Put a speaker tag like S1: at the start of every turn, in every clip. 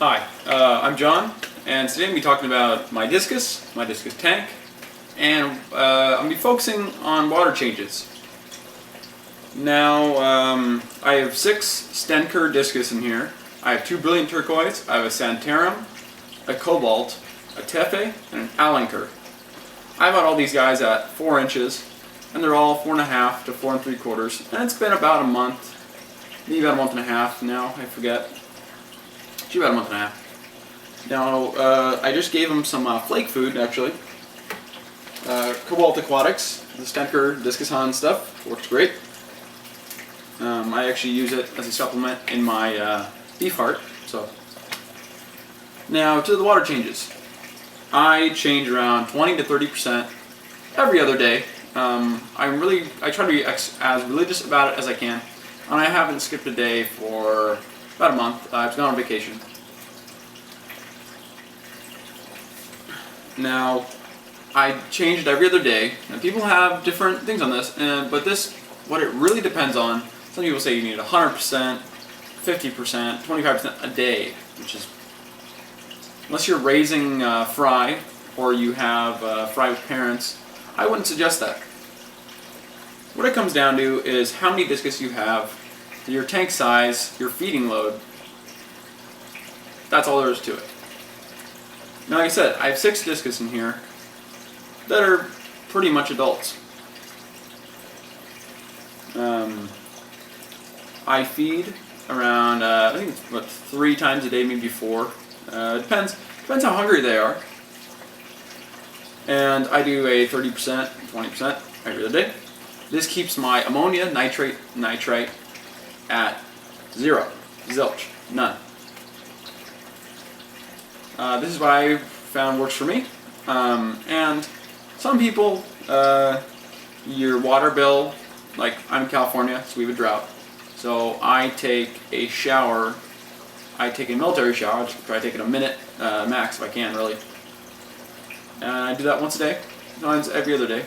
S1: Hi, I'm John, and today I'm going to be talking about my discus tank, and I'm going to be focusing on water changes. Now, I have 6 Stenker discus in here. I have 2 Brilliant Turquoise, I have a Santarum, a Cobalt, a Tefe, and an Alenker. I bought all these guys at 4 inches, and they're all 4.5 to 4 3/4, and it's been about a month, maybe about a month and a half now, I forget. About a month and a half. Now, I just gave them some flake food, actually. Cobalt Aquatics, the Stenker Discus Hunt stuff, works great. I actually use it as a supplement in my beef heart. So, now to the water changes. I change around 20 to 30% every other day. I try to be as religious about it as I can, and I haven't skipped a day for about a month. I've gone on vacation. Now, I change it every other day, and people have different things on this, but what it really depends on, some people say you need 100%, 50%, 25% a day, which is, unless you're raising fry, or you have fry with parents, I wouldn't suggest that. What it comes down to is how many discus you have, your tank size, your feeding load. That's all there is to it. Now, like I said, I have 6 discus in here that are pretty much adults. I feed around, I think it's 3 times a day, maybe 4. Depends how hungry they are. And I do a 30%, 20% every other day. This keeps my ammonia, nitrate at 0. Zilch. None. This is what I found works for me. And some people, your water bill, like I'm in California, so we have a drought. So I take a shower, I take a military shower, I try to take it a minute max if I can, really. And I do that once a day, sometimes every other day,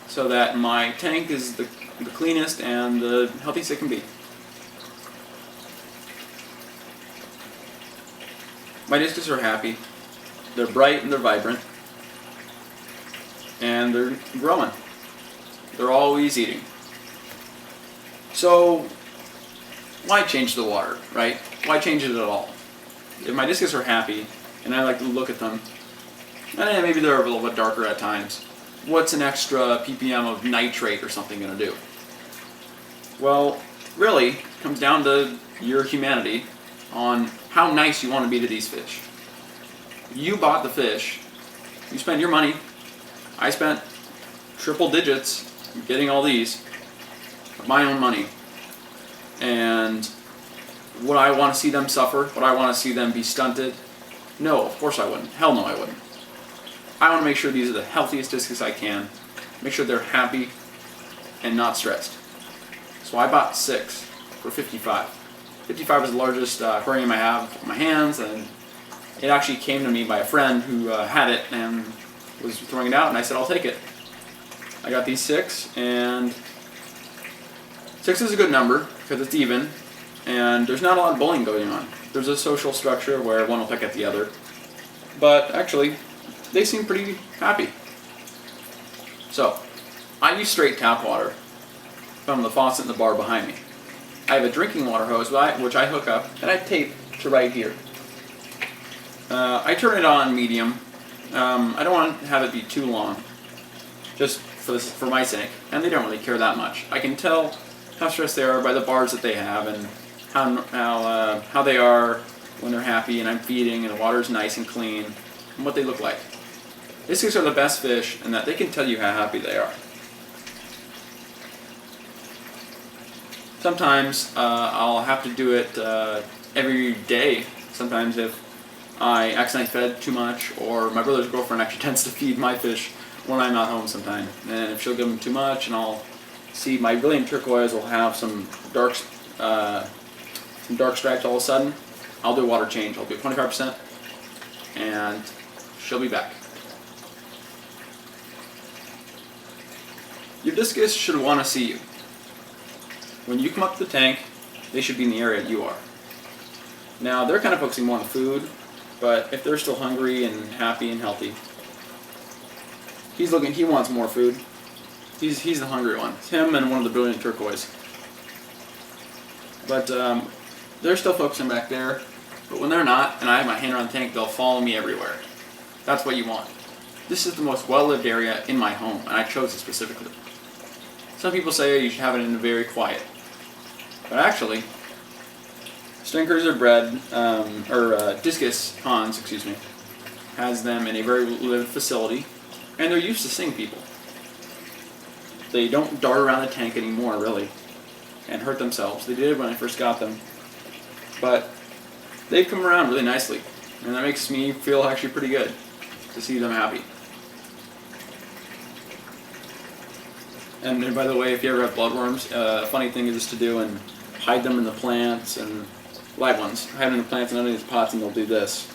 S1: so that my tank is the cleanest and the healthiest it can be. My discus are happy, they're bright and they're vibrant, and they're growing. They're always eating. So, why change the water, right? Why change it at all? If my discus are happy, and I like to look at them, and maybe they're a little bit darker at times, what's an extra ppm of nitrate or something going to do? Well, really, it comes down to your humanity on how nice you want to be to these fish. You bought the fish, you spent your money, I spent triple digits getting all these of my own money, and would I want to see them suffer? Would I want to see them be stunted? No, of course I wouldn't. Hell no, I wouldn't. I want to make sure these are the healthiest discus I can, make sure they're happy and not stressed. So I bought 6 for 55. 55 is the largest aquarium I have in my hands, and it actually came to me by a friend who had it and was throwing it out, and I said, I'll take it. I got these 6, and 6 is a good number because it's even, and there's not a lot of bullying going on. There's a social structure where one will pick at the other, but actually, they seem pretty happy. So, I use straight tap water from the faucet in the bar behind me. I have a drinking water hose which I hook up and I tape to right here. I turn it on medium. I don't want to have it be too long, just for my sake, and they don't really care that much. I can tell how stressed they are by the bars that they have and how they are when they're happy and I'm feeding and the water's nice and clean and what they look like. Discus are the best fish in that they can tell you how happy they are. Sometimes I'll have to do it every day. Sometimes if I accidentally fed too much, or my brother's girlfriend actually tends to feed my fish when I'm not home sometime. And if she'll give them too much, and I'll see my Brilliant Turquoise will have some dark stripes all of a sudden, I'll do a water change. I'll do 25%, and she'll be back. Your discus should want to see you. When you come up to the tank, they should be in the area you are. Now they're kind of focusing more on food, but if they're still hungry and happy and healthy, he wants more food. He's the hungry one. It's him and one of the brilliant turquoise. But they're still focusing back there. But when they're not, and I have my hand around the tank, they'll follow me everywhere. That's what you want. This is the most well-lived area in my home, and I chose it specifically. Some people say you should have it in a very quiet. But actually, stinkers are bred, discus ponds, has them in a very lived facility, and they're used to seeing people. They don't dart around the tank anymore, really, and hurt themselves. They did when I first got them, but they've come around really nicely, and that makes me feel actually pretty good to see them happy. And by the way, if you ever have bloodworms, a funny thing is just to do and hide them in the plants, and live ones. Hide them in the plants and underneath pots, and they'll do this.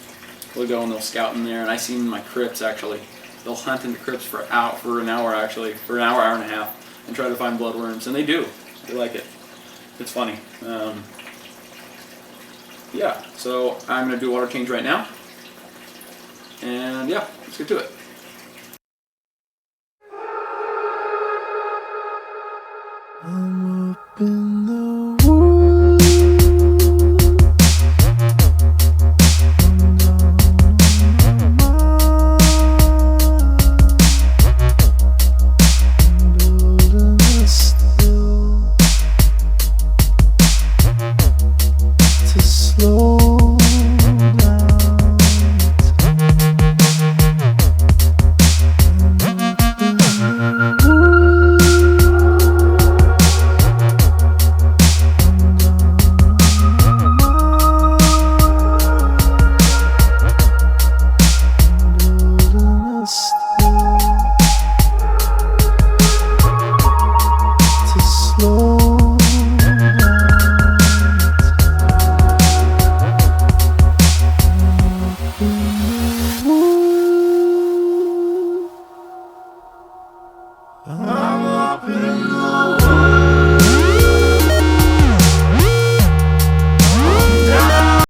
S1: They'll go and they'll scout in there, and I've seen in my crypts actually. They'll hunt in the crypts for an hour, hour and a half, and try to find bloodworms, and they do. They like it. It's funny. Yeah, so I'm going to do a water change right now, and yeah, let's get to it.
S2: I'm up in the woods.